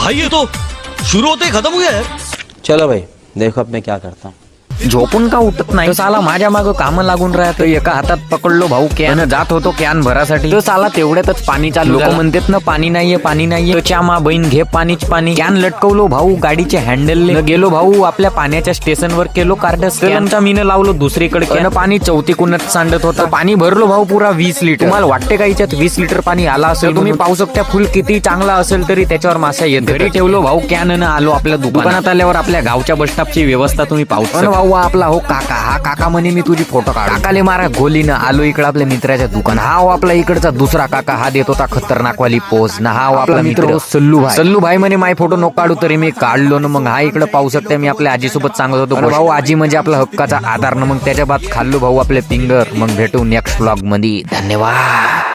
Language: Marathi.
भाई ये तो शुरू होते ही खत्म हो गया यार। चलो भाई देखो अब मैं क्या करता हूँ। झोपून का उठत नाही तो साला माझ्या मागं काम लागून राहतो. एका हातात पकडलो भाऊ कॅन जात होतो कॅन भरासाठी तो साला तेवढ्यातच पाणी चालू. लोक म्हणतात ना पाणी नाहीये पाणी नाहीये. च्या मा बहीण घे पाणीच पाणी. कॅन लटकवलो भाऊ गाडीच्या हँडलने गेलो भाऊ आपल्या पाण्याच्या स्टेशनवर केलो कार्डस. कॅनचा मीनं लावलो दुसरीकडे कॅन पाणी चौथीकूनच सांडत होता. पाणी भरलो भाऊ पुरा 20 लिटर. तुम्हाला वाटते का याच्यात 20 लिटर पाणी आला असेल. तुम्ही पाहू शकता फुल किती चांगला असेल तरी त्याच्यावर मासा येत. घरी ठेवलो भाऊ कॅन आलो आपल्या दुकानात आल्यावर आपल्या गावच्या बस स्टॉपची व्यवस्था तुम्ही पाहू शकता. भाऊ आपला हो काका हा काका म्हणे मी तुझी फोटो काढ. काकाले मारा गोलीनं आलो इकडे आपल्या मित्राच्या दुकान. हा आपला इकडचा दुसरा काका हा देत होता खतरनाक वाली पोज ना. हा आपला मित्र सल्लू भाई म्हणे माय फोटो नको काढू तरी मी काढलो ना. मग हा इकडे पाहू शकते मी आपल्या आजीसोबत सांगत होतो भाऊ आजी म्हणजे आपला हक्काचा आधार ना. मग त्याच्या बाद खाल्लो भाऊ आपले फिंगर. मग भेटू नेक्स्ट व्लॉग मध्ये. धन्यवाद.